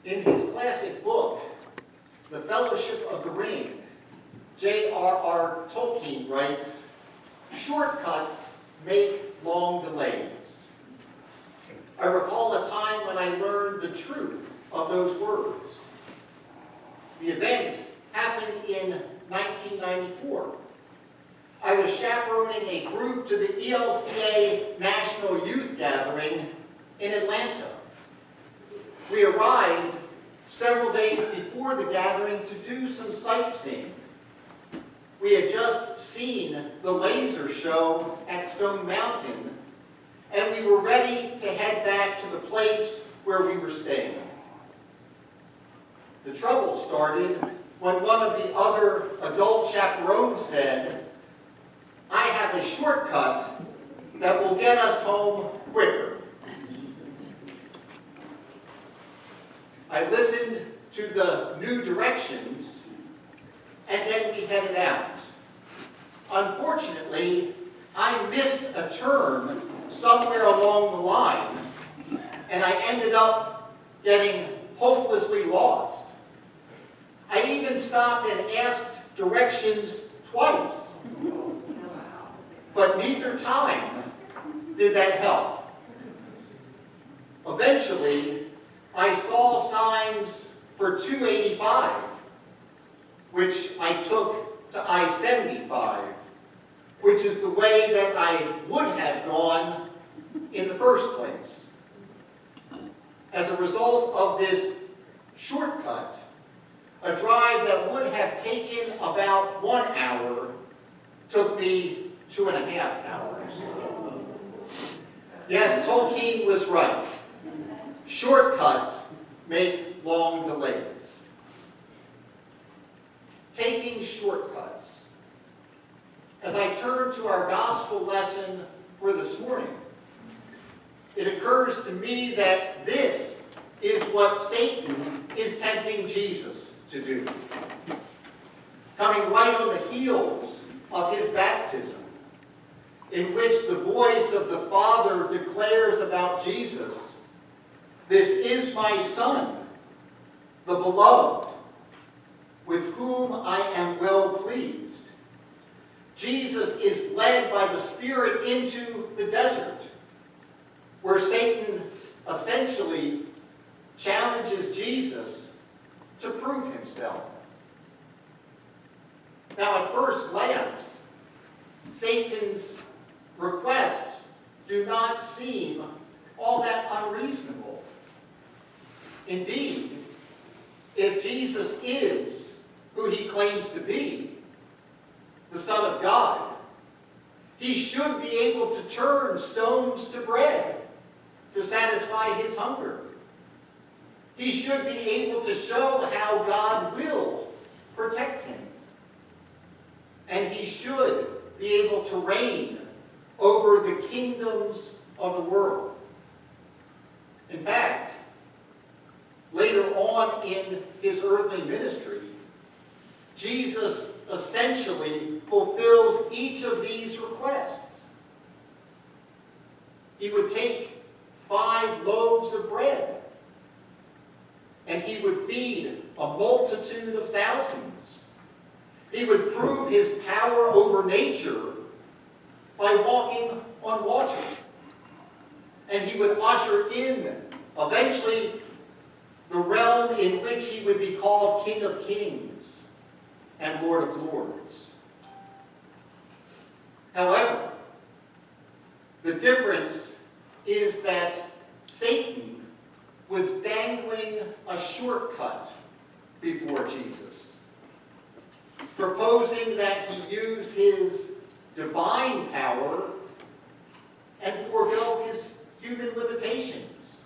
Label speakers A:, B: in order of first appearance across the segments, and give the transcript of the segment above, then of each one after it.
A: In his classic book, The Fellowship of the Ring, J.R.R. Tolkien writes, "Shortcuts make long delays." I recall a time when I learned the truth of those words. The event happened in 1994. I was chaperoning a group to the ELCA National Youth Gathering in Atlanta. We arrived several days before the gathering to do some sightseeing. We had just seen the laser show at Stone Mountain, and we were ready to head back to the place where we were staying. The trouble started when one of the other adult chaperones said, "I have a shortcut that will get us home quicker." I listened to the new directions, and then we headed out. Unfortunately, I missed a turn somewhere along the line, and I ended up getting hopelessly lost. I even stopped and asked directions twice, but neither time did that help. Eventually, I saw signs for 285, which I took to I-75, which is the way that I would have gone in the first place. As a result of this shortcut, a drive that would have taken about 1 hour took me 2.5 hours. Yes, Tolkien was right. Shortcuts make long delays. Taking shortcuts. As I turn to our gospel lesson for this morning, it occurs to me that this is what Satan is tempting Jesus to do. Coming right on the heels of his baptism, in which the voice of the Father declares about Jesus, "This is my Son, the beloved, with whom I am well pleased." Jesus is led by the Spirit into the desert, where Satan essentially challenges Jesus to prove himself. Now, at first glance, Satan's requests do not seem all that unreasonable. Indeed, if Jesus is who he claims to be, the Son of God, he should be able to turn stones to bread to satisfy his hunger. He should be able to show how God will protect him. And he should be able to reign over the kingdoms of the world. In fact, later on in his earthly ministry, Jesus essentially fulfills each of these requests. He would take 5 loaves of bread, and he would feed a multitude of thousands. He would prove his power over nature by walking on water. And he would usher in, eventually, the realm in which he would be called King of Kings and Lord of Lords. However, the difference is that Satan was dangling a shortcut before Jesus, proposing that he use his divine power and forego his human limitations,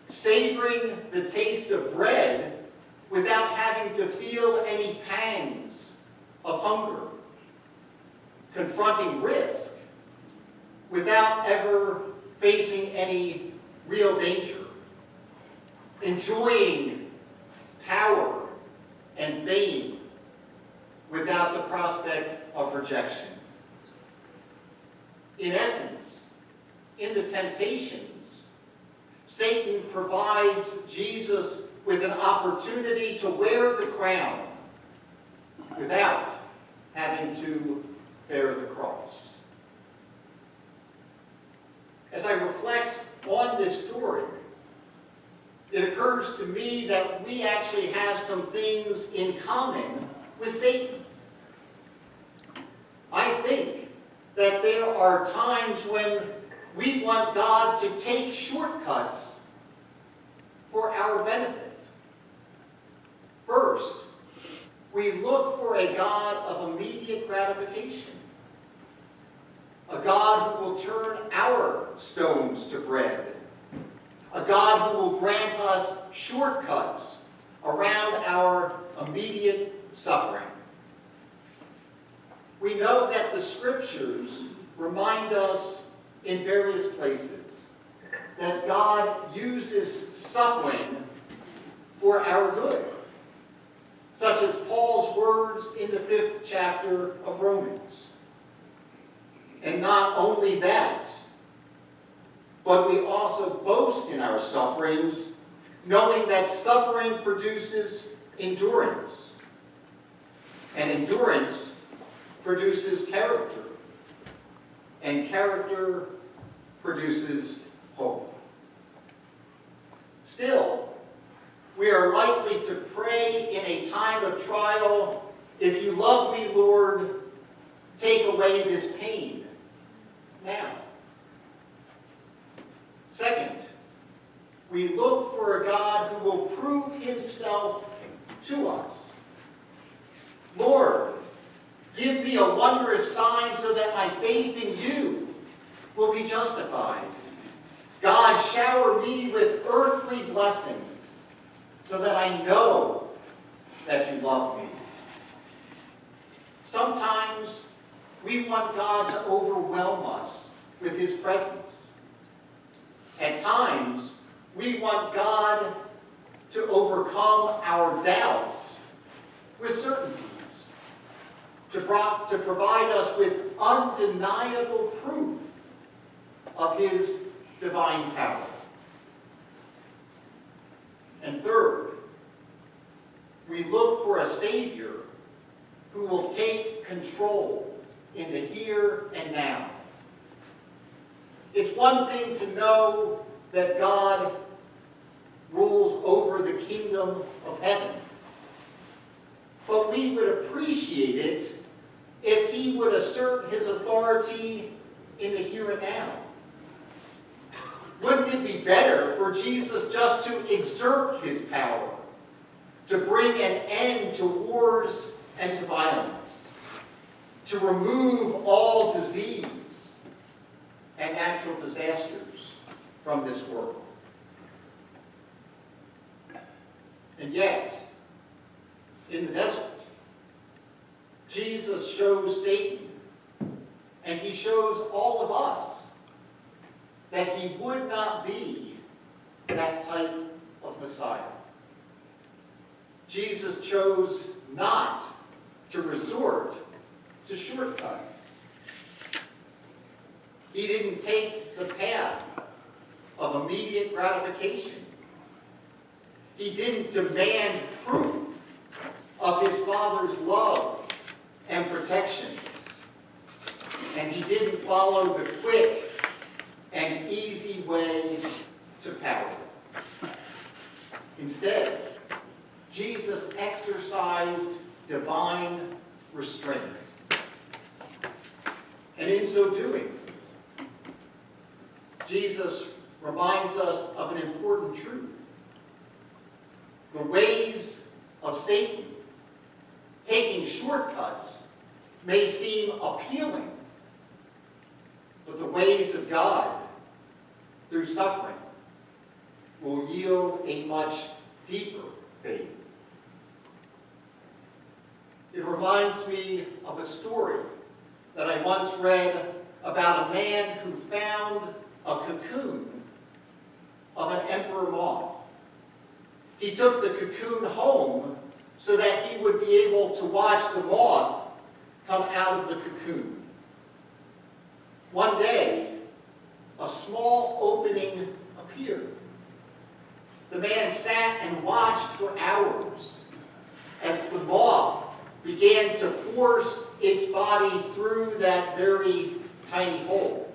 A: savoring the taste of bread without having to feel any pangs of hunger, confronting risk without ever facing any real danger, enjoying power and fame without the prospect of rejection. In essence, in the temptations, Satan provides Jesus with an opportunity to wear the crown without having to bear the cross. As I reflect on this story, it occurs to me that we actually have some things in common with Satan. I think that there are times when we want God to take shortcuts for our benefit. First, we look for a God of immediate gratification, a God who will turn our stones to bread, a God who will grant us shortcuts around our immediate suffering. We know that the Scriptures remind us in various places that God uses suffering for our good, such as Paul's words in the 5th chapter of Romans. And not only that, but we also boast in our sufferings, knowing that suffering produces endurance, and endurance produces character, and character produces hope. Still, we are likely to pray in a time of trial, "If you love me, Lord, take away this pain now." Second, we look for a God who will prove himself to us. "Lord, give me a wondrous sign so that my faith in you will be justified. God, shower me with earthly blessings so that I know that you love me." Sometimes we want God to overwhelm us with his presence. At times, we want God to overcome our doubts with certainties, to provide us with undeniable proof of his divine power. And third, we look for a Savior who will take control in the here and now. It's one thing to know that God rules over the kingdom of heaven, but we would appreciate it if he would assert his authority in the here and now. Wouldn't it be better for Jesus just to exert his power, to bring an end to wars and to violence, to remove all disease and natural disasters from this world? And yet, in the desert, Jesus shows Satan, and he shows all of us, that he would not be that type of Messiah. Jesus chose not to resort to shortcuts. He didn't take the path of immediate gratification. He didn't demand proof of his Father's love and protection. And he didn't follow the quick and easy way to power. Instead, Jesus exercised divine restraint. And in so doing, Jesus reminds us of an important truth. The ways of Satan, taking shortcuts, may seem appealing, but the ways of God, through suffering, will yield a much deeper faith. It reminds me of a story that I once read about a man who found a cocoon of an emperor moth. He took the cocoon home so that he would be able to watch the moth come out of the cocoon. One day, a small opening appeared, The man sat and watched for hours as the moth began to force its body through that very tiny hole.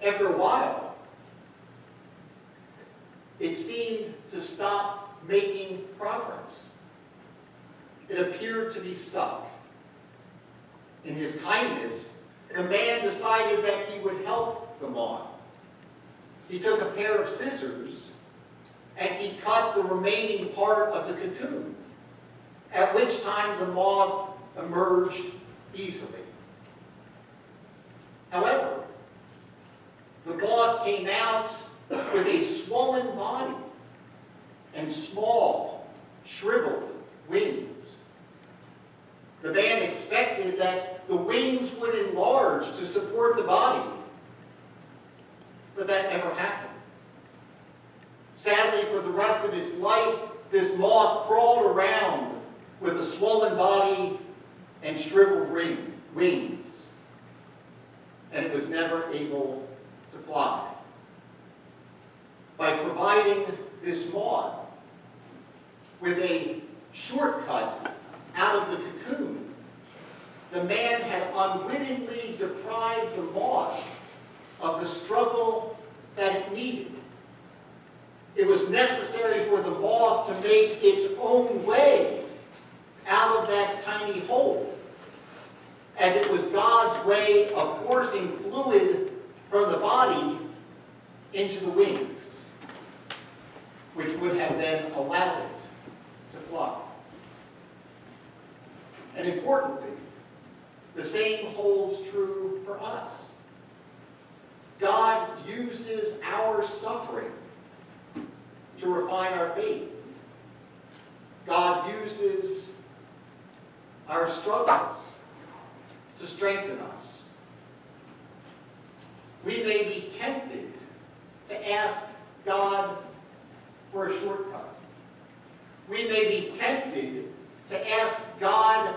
A: After a while, it seemed to stop making progress. It appeared to be stuck. In his kindness, the man decided that he would help the moth. He took a pair of scissors and he cut the remaining part of the cocoon, at which time the moth emerged easily. However, the moth came out with a swollen body and small, shriveled wings. The man expected that the wings would enlarge to support the body, but that never happened. Sadly, for the rest of its life, this moth crawled around with a swollen body and shriveled wings, and it was never able to fly. By providing this moth with a shortcut out of the cocoon, the man had unwittingly deprived the moth of the struggle that it needed. It was necessary for the moth to make its own way out of that tiny hole, as it was God's way of forcing fluid from the body into the wings, which would have then allowed it to fly. And importantly, the same holds true for us. God uses our suffering to refine our faith. God uses our struggles to strengthen us. We may be tempted to ask God for a shortcut. We may be tempted to ask God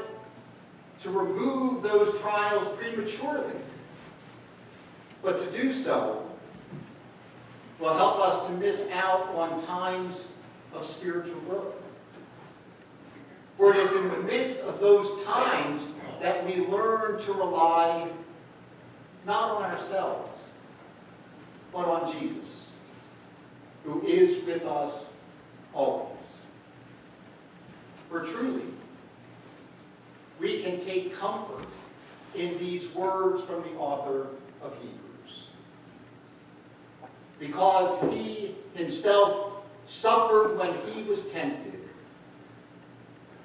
A: to remove those trials prematurely. But to do so will help us to miss out on times of spiritual growth. For it is in the midst of those times that we learn to rely not on ourselves, but on Jesus, who is with us always. For truly, we can take comfort in these words from the author of Hebrews. Because he himself suffered when he was tempted,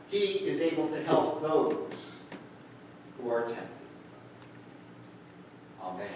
A: he is able to help those who are tempted. Amen.